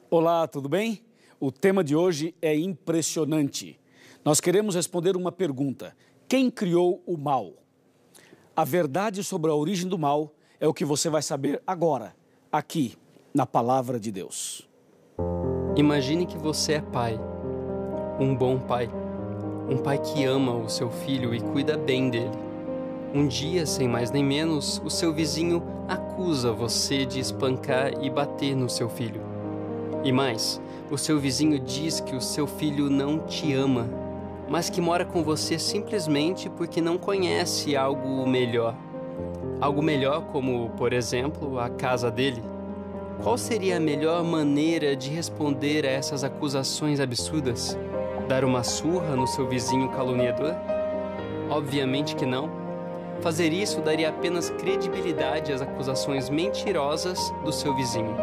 Olá, tudo bem? O tema de hoje é impressionante. Nós queremos responder uma pergunta: quem criou o mal? A verdade sobre a origem do mal é o que você vai saber agora, aqui, na Palavra de Deus. Imagine que você é pai, um bom pai, um pai que ama o seu filho e cuida bem dele. Um dia, sem mais nem menos, o seu vizinho acusa você de espancar e bater no seu filho. E mais, o seu vizinho diz que o seu filho não te ama, mas que mora com você simplesmente porque não conhece algo melhor. Algo melhor como, por exemplo, a casa dele. Qual seria a melhor maneira de responder a essas acusações absurdas? Dar uma surra no seu vizinho caluniador? Obviamente que não. Fazer isso daria apenas credibilidade às acusações mentirosas do seu vizinho.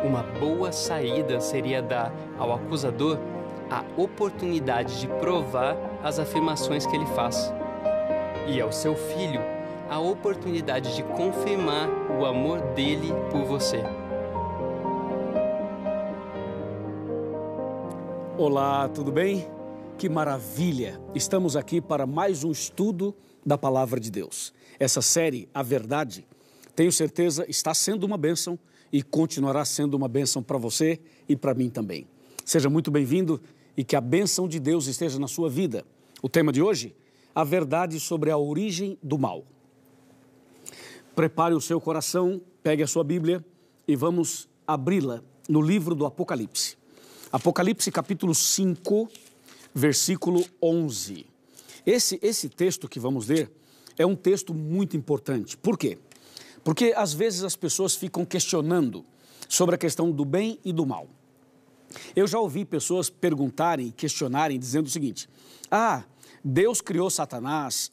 Uma boa saída seria dar ao acusador a oportunidade de provar as afirmações que ele faz. E ao seu filho, a oportunidade de confirmar o amor dele por você. Olá, tudo bem? Que maravilha! Estamos aqui para mais um estudo da Palavra de Deus. Essa série, A Verdade, tenho certeza está sendo uma bênção e continuará sendo uma bênção para você e para mim também. Seja muito bem-vindo e que a bênção de Deus esteja na sua vida. O tema de hoje, a verdade sobre a origem do mal. Prepare o seu coração, pegue a sua Bíblia e vamos abri-la no livro do Apocalipse. Apocalipse capítulo 5, versículo 11. Esse texto que vamos ler é um texto muito importante. Por quê? Porque às vezes as pessoas ficam questionando sobre a questão do bem e do mal. Eu já ouvi pessoas perguntarem, questionarem, dizendo o seguinte: Deus criou Satanás,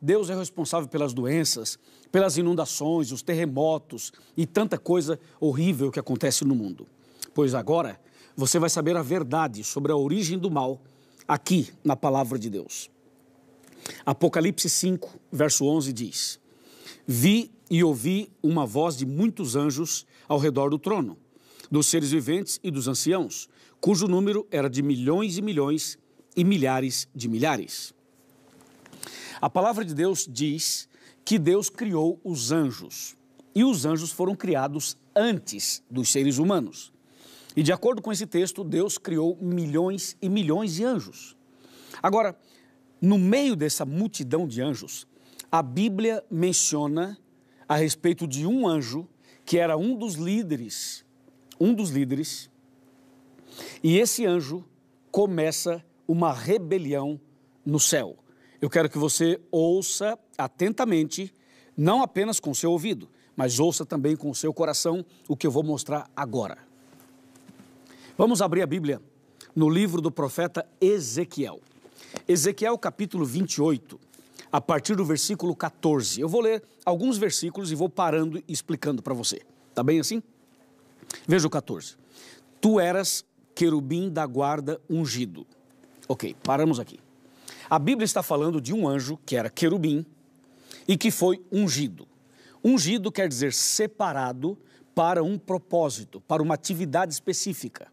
Deus é responsável pelas doenças, pelas inundações, os terremotos e tanta coisa horrível que acontece no mundo. Pois agora você vai saber a verdade sobre a origem do mal aqui na Palavra de Deus. Apocalipse 5, verso 11 diz: Vi e ouvi uma voz de muitos anjos ao redor do trono, dos seres viventes e dos anciãos, cujo número era de milhões e milhões e milhares de milhares. A Palavra de Deus diz que Deus criou os anjos, e os anjos foram criados antes dos seres humanos. E de acordo com esse texto, Deus criou milhões e milhões de anjos. Agora, no meio dessa multidão de anjos, a Bíblia menciona a respeito de um anjo que era um dos líderes, e esse anjo começa uma rebelião no céu. Eu quero que você ouça atentamente, não apenas com o seu ouvido, mas ouça também com o seu coração o que eu vou mostrar agora. Vamos abrir a Bíblia no livro do profeta Ezequiel. Ezequiel capítulo 28, a partir do versículo 14. Eu vou ler alguns versículos e vou parando e explicando para você. Tá bem assim? Veja o 14. Tu eras querubim da guarda ungido. Ok, paramos aqui. A Bíblia está falando de um anjo que era querubim e que foi ungido. Ungido quer dizer separado para um propósito, para uma atividade específica.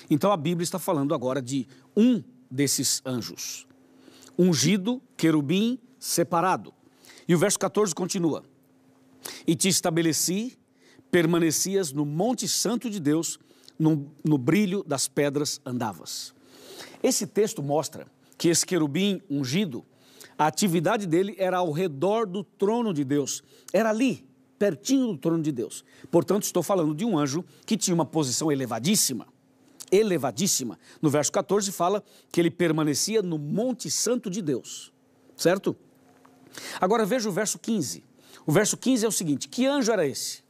Então a Bíblia está falando agora de um desses anjos. Ungido, querubim, separado. E o verso 14 continua: E te estabeleci, permanecias no monte santo de Deus, no brilho das pedras andavas. Esse texto mostra que esse querubim ungido, a atividade dele era ao redor do trono de Deus. Era ali, pertinho do trono de Deus. Portanto, estou falando de um anjo que tinha uma posição elevadíssima. Elevadíssima. No verso 14 fala que ele permanecia no monte santo de Deus. Certo? Agora veja o verso 15. O verso 15 é o seguinte: que anjo era esse?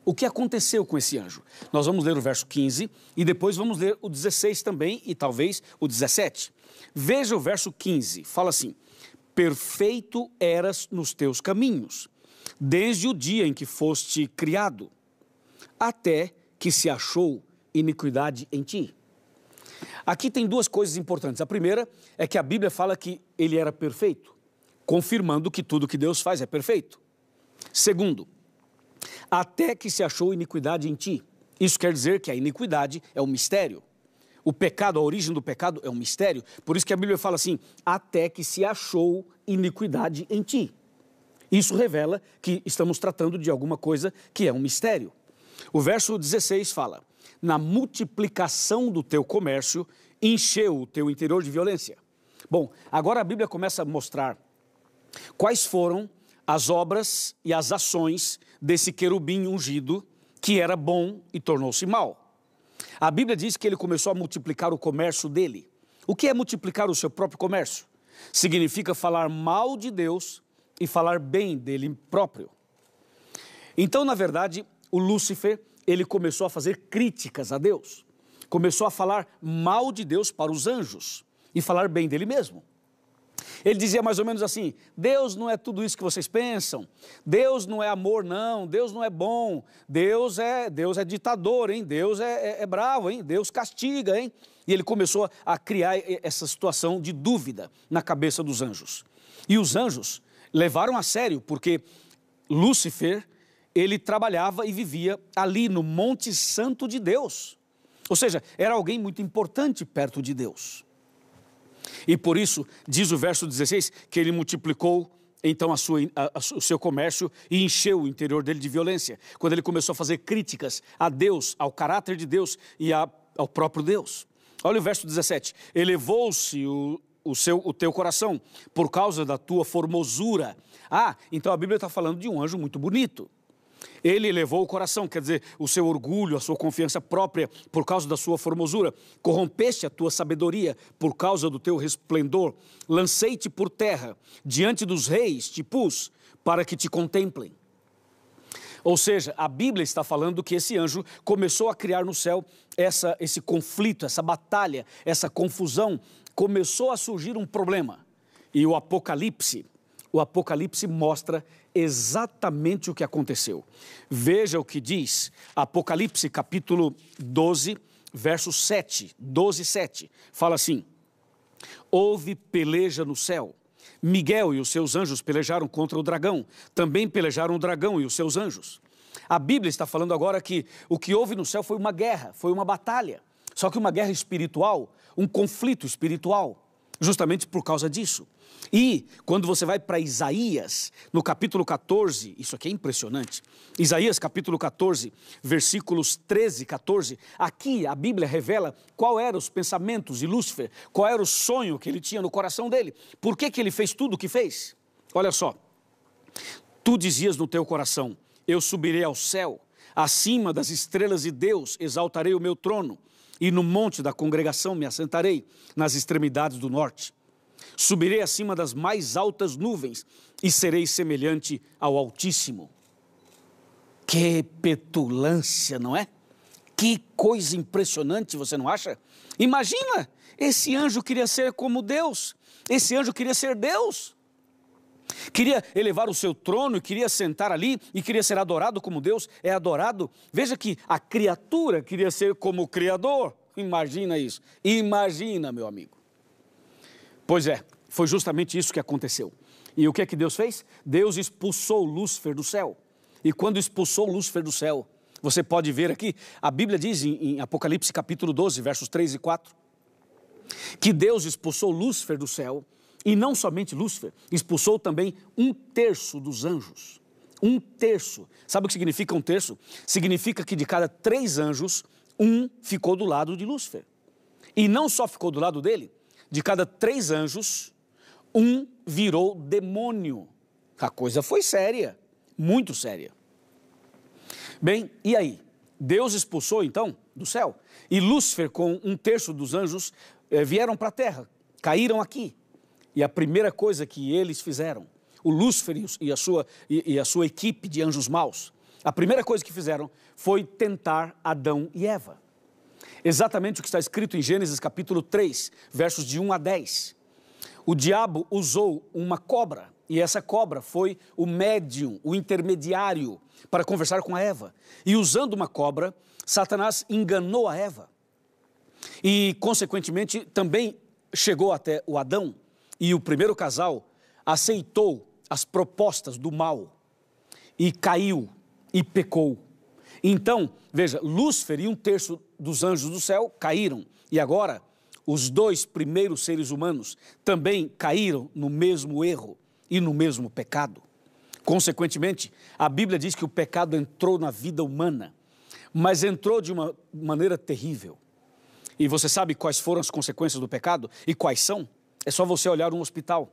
O que aconteceu com esse anjo? Nós vamos ler o verso 15 e depois vamos ler o 16 também e talvez o 17. Veja o verso 15, fala assim: perfeito eras nos teus caminhos, desde o dia em que foste criado, até que se achou iniquidade em ti. Aqui tem duas coisas importantes. A primeira é que a Bíblia fala que ele era perfeito, confirmando que tudo que Deus faz é perfeito. Segundo, até que se achou iniquidade em ti. Isso quer dizer que a iniquidade é um mistério. O pecado, a origem do pecado é um mistério. Por isso que a Bíblia fala assim, até que se achou iniquidade em ti. Isso revela que estamos tratando de alguma coisa que é um mistério. O verso 16 fala, na multiplicação do teu comércio, encheu o teu interior de violência. Bom, agora a Bíblia começa a mostrar quais foram as obras e as ações desse querubim ungido, que era bom e tornou-se mal. A Bíblia diz que ele começou a multiplicar o comércio dele. O que é multiplicar o seu próprio comércio? Significa falar mal de Deus e falar bem dele próprio. Então, na verdade, o Lúcifer, ele começou a fazer críticas a Deus. Começou a falar mal de Deus para os anjos e falar bem dele mesmo. Ele dizia mais ou menos assim, Deus não é tudo isso que vocês pensam, Deus não é amor não, Deus não é bom, Deus é ditador, hein? Deus é bravo, hein? Deus castiga, hein? E ele começou a criar essa situação de dúvida na cabeça dos anjos. E os anjos levaram a sério, porque Lúcifer, ele trabalhava e vivia ali no Monte Santo de Deus. Ou seja, era alguém muito importante perto de Deus. E por isso, diz o verso 16, que ele multiplicou então o seu comércio e encheu o interior dele de violência. Quando ele começou a fazer críticas a Deus, ao caráter de Deus e ao próprio Deus. Olha o verso 17, elevou-se o teu coração por causa da tua formosura. Ah, então a Bíblia está falando de um anjo muito bonito. Ele elevou o coração, quer dizer, o seu orgulho, a sua confiança própria por causa da sua formosura. Corrompeste a tua sabedoria por causa do teu resplendor. Lancei-te por terra, diante dos reis te pus, para que te contemplem. Ou seja, a Bíblia está falando que esse anjo começou a criar no céu esse conflito, essa batalha, essa confusão. Começou a surgir um problema. E o Apocalipse mostra exatamente o que aconteceu. Veja o que diz Apocalipse capítulo 12, verso 7, 12, 7. Fala assim, houve peleja no céu. Miguel e os seus anjos pelejaram contra o dragão. Também pelejaram o dragão e os seus anjos. A Bíblia está falando agora que o que houve no céu foi uma guerra, foi uma batalha. Só que uma guerra espiritual, um conflito espiritual, justamente por causa disso. E quando você vai para Isaías, no capítulo 14, isso aqui é impressionante, Isaías capítulo 14, versículos 13 e 14, aqui a Bíblia revela qual eram os pensamentos de Lúcifer, qual era o sonho que ele tinha no coração dele, por que ele fez tudo o que fez. Olha só, tu dizias no teu coração, eu subirei ao céu, acima das estrelas de Deus exaltarei o meu trono, e no monte da congregação me assentarei, nas extremidades do norte. Subirei acima das mais altas nuvens e serei semelhante ao Altíssimo. Que petulância, não é? Que coisa impressionante, você não acha? Imagina, esse anjo queria ser como Deus, esse anjo queria ser Deus. Queria elevar o seu trono, queria sentar ali e queria ser adorado como Deus é adorado. Veja que a criatura queria ser como o Criador. Imagina isso. Imagina, meu amigo. Pois é, foi justamente isso que aconteceu. E o que é que Deus fez? Deus expulsou Lúcifer do céu. E quando expulsou Lúcifer do céu, você pode ver aqui, a Bíblia diz em Apocalipse capítulo 12, versos 3 e 4, que Deus expulsou Lúcifer do céu. E não somente Lúcifer, expulsou também 1/3 dos anjos. 1/3. Sabe o que significa 1/3? Significa que de cada 3 anjos, 1 ficou do lado de Lúcifer. E não só ficou do lado dele, de cada 3 anjos, 1 virou demônio. A coisa foi séria, muito séria. Bem, e aí? Deus expulsou então do céu. E Lúcifer com 1/3 dos anjos vieram para a terra, caíram aqui. E a primeira coisa que eles fizeram, o Lúcifer e a sua equipe de anjos maus, a primeira coisa que fizeram foi tentar Adão e Eva. Exatamente o que está escrito em Gênesis capítulo 3, versos de 1 a 10. O diabo usou uma cobra, e essa cobra foi o médium, o intermediário, para conversar com a Eva. E usando uma cobra, Satanás enganou a Eva. E, consequentemente, também chegou até o Adão. E o primeiro casal aceitou as propostas do mal e caiu e pecou. Então, veja, Lúcifer e 1/3 dos anjos do céu caíram. E agora, os 2 primeiros seres humanos também caíram no mesmo erro e no mesmo pecado. Consequentemente, a Bíblia diz que o pecado entrou na vida humana, mas entrou de uma maneira terrível. E você sabe quais foram as consequências do pecado e quais são? É só você olhar um hospital.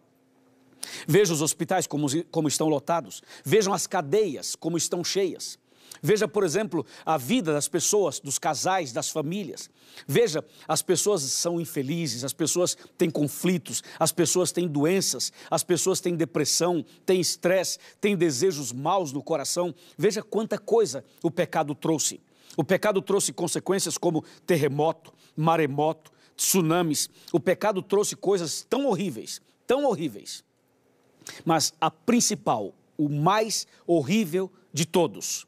Veja os hospitais como estão lotados. Vejam as cadeias como estão cheias. Veja, por exemplo, a vida das pessoas, dos casais, das famílias. Veja, as pessoas são infelizes, as pessoas têm conflitos, as pessoas têm doenças, as pessoas têm depressão, têm estresse, têm desejos maus no coração. Veja quanta coisa o pecado trouxe. O pecado trouxe consequências como terremoto, maremoto, tsunamis. O pecado trouxe coisas tão horríveis, tão horríveis. Mas a principal, o mais horrível de todos,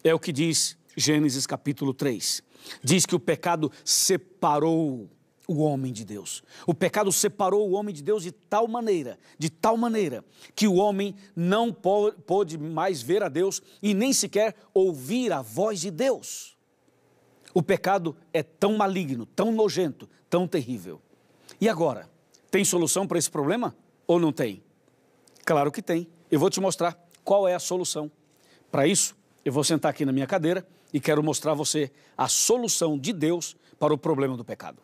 é o que diz Gênesis capítulo 3. Diz que o pecado separou o homem de Deus. O pecado separou o homem de Deus de tal maneira, que o homem não pôde mais ver a Deus e nem sequer ouvir a voz de Deus. O pecado é tão maligno, tão nojento, tão terrível. E agora, tem solução para esse problema ou não tem? Claro que tem. Eu vou te mostrar qual é a solução. Para isso, eu vou sentar aqui na minha cadeira e quero mostrar a você a solução de Deus para o problema do pecado.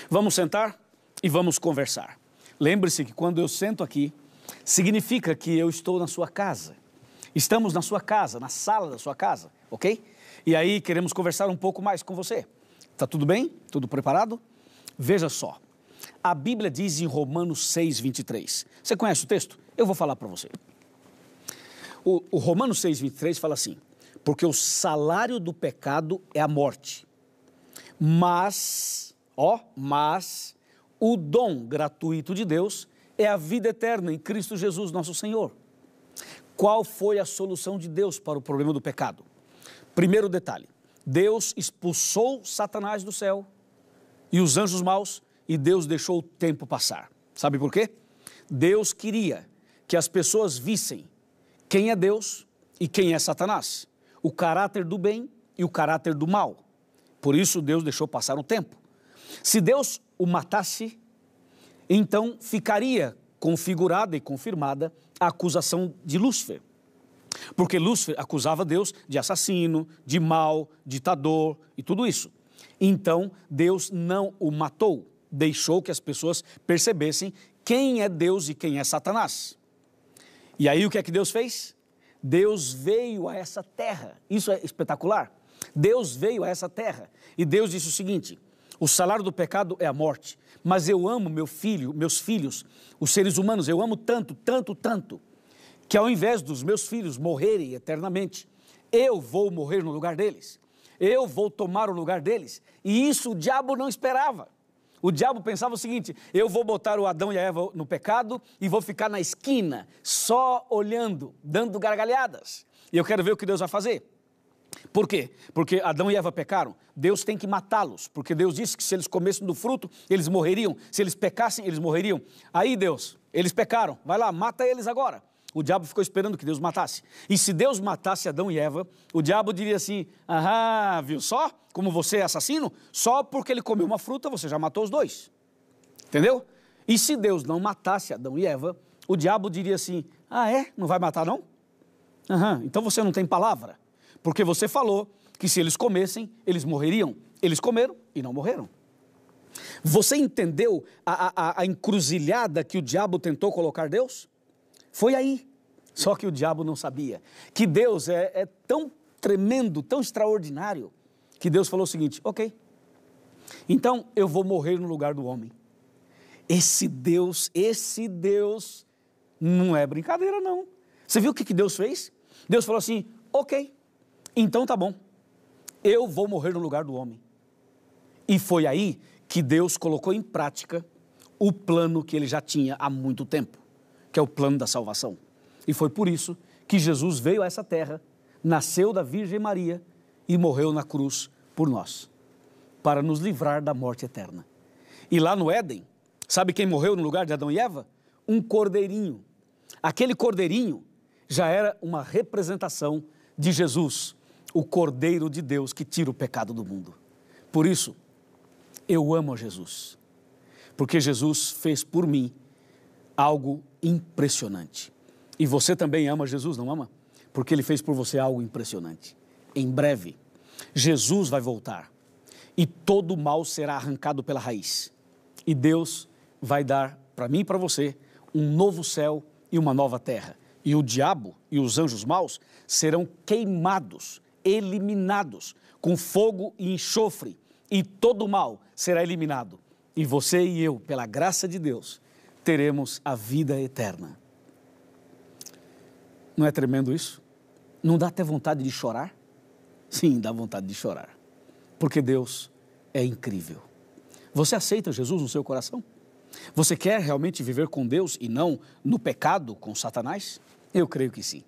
Vamos sentar e vamos conversar. Lembre-se que quando eu sento aqui, significa que eu estou na sua casa. Estamos na sua casa, na sala da sua casa, ok? E aí queremos conversar um pouco mais com você. Tá tudo bem? Tudo preparado? Veja só. A Bíblia diz em Romanos 6:23. Você conhece o texto? Eu vou falar para você. O Romanos 6:23 fala assim: porque o salário do pecado é a morte, mas o dom gratuito de Deus é a vida eterna em Cristo Jesus, nosso Senhor. Qual foi a solução de Deus para o problema do pecado? Primeiro detalhe, Deus expulsou Satanás do céu e os anjos maus, e Deus deixou o tempo passar. Sabe por quê? Deus queria que as pessoas vissem quem é Deus e quem é Satanás, o caráter do bem e o caráter do mal. Por isso Deus deixou passar um tempo. Se Deus o matasse, então ficaria configurada e confirmada a acusação de Lúcifer. Porque Lúcifer acusava Deus de assassino, de mau, ditador e tudo isso. Então Deus não o matou, deixou que as pessoas percebessem quem é Deus e quem é Satanás. E aí o que é que Deus fez? Deus veio a essa terra. Isso é espetacular. Deus veio a essa terra e Deus disse o seguinte: o salário do pecado é a morte, mas eu amo meus filhos, os seres humanos, eu amo tanto, tanto, tanto, que ao invés dos meus filhos morrerem eternamente, eu vou morrer no lugar deles. Eu vou tomar o lugar deles. E isso o diabo não esperava. O diabo pensava o seguinte: eu vou botar o Adão e a Eva no pecado e vou ficar na esquina, só olhando, dando gargalhadas. E eu quero ver o que Deus vai fazer. Por quê? Porque Adão e Eva pecaram. Deus tem que matá-los, porque Deus disse que se eles comessem do fruto, eles morreriam. Se eles pecassem, eles morreriam. Aí Deus, eles pecaram, vai lá, mata eles agora. O diabo ficou esperando que Deus matasse. E se Deus matasse Adão e Eva, o diabo diria assim: ah, viu só como você é assassino? Só porque ele comeu uma fruta, você já matou os dois. Entendeu? E se Deus não matasse Adão e Eva, o diabo diria assim: ah, é? Não vai matar não? Então você não tem palavra. Porque você falou que se eles comessem, eles morreriam. Eles comeram e não morreram. Você entendeu a encruzilhada que o diabo tentou colocar Deus? Foi aí. Só que o diabo não sabia que Deus é tão tremendo, tão extraordinário, que Deus falou o seguinte: ok, então eu vou morrer no lugar do homem. Esse Deus não é brincadeira não. Você viu o que Deus fez? Deus falou assim: ok, então tá bom, eu vou morrer no lugar do homem. E foi aí que Deus colocou em prática o plano que ele já tinha há muito tempo, que é o plano da salvação. E foi por isso que Jesus veio a essa terra, nasceu da Virgem Maria e morreu na cruz por nós, para nos livrar da morte eterna. E lá no Éden, sabe quem morreu no lugar de Adão e Eva? Um cordeirinho. Aquele cordeirinho já era uma representação de Jesus, o Cordeiro de Deus que tira o pecado do mundo. Por isso, eu amo a Jesus, porque Jesus fez por mim algo impressionante. E você também ama Jesus, não ama? Porque Ele fez por você algo impressionante. Em breve, Jesus vai voltar e todo o mal será arrancado pela raiz. E Deus vai dar para mim e para você um novo céu e uma nova terra. E o diabo e os anjos maus serão queimados, eliminados, com fogo e enxofre. E todo o mal será eliminado. E você e eu, pela graça de Deus, teremos a vida eterna. Não é tremendo isso? Não dá até vontade de chorar? Sim, dá vontade de chorar. Porque Deus é incrível. Você aceita Jesus no seu coração? Você quer realmente viver com Deus e não no pecado com Satanás? Eu creio que sim.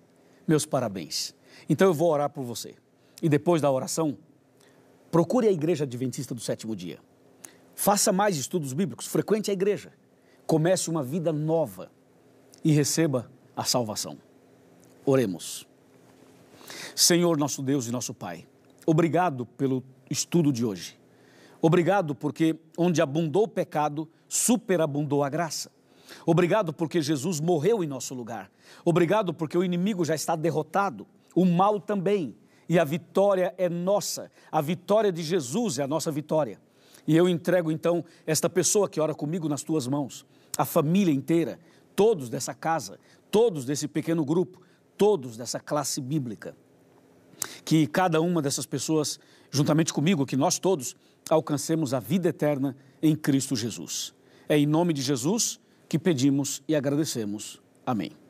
Meus parabéns. Então eu vou orar por você. E depois da oração, procure a Igreja Adventista do Sétimo Dia. Faça mais estudos bíblicos, frequente a igreja. Comece uma vida nova e receba a salvação. Oremos. Senhor, nosso Deus e nosso Pai, obrigado pelo estudo de hoje. Obrigado porque onde abundou o pecado, superabundou a graça. Obrigado porque Jesus morreu em nosso lugar. Obrigado porque o inimigo já está derrotado, o mal também. E a vitória é nossa. A vitória de Jesus é a nossa vitória. E eu entrego então esta pessoa que ora comigo nas tuas mãos, a família inteira, todos dessa casa, todos desse pequeno grupo, todos dessa classe bíblica. Que cada uma dessas pessoas, juntamente comigo, que nós todos alcancemos a vida eterna em Cristo Jesus. É em nome de Jesus que pedimos e agradecemos. Amém.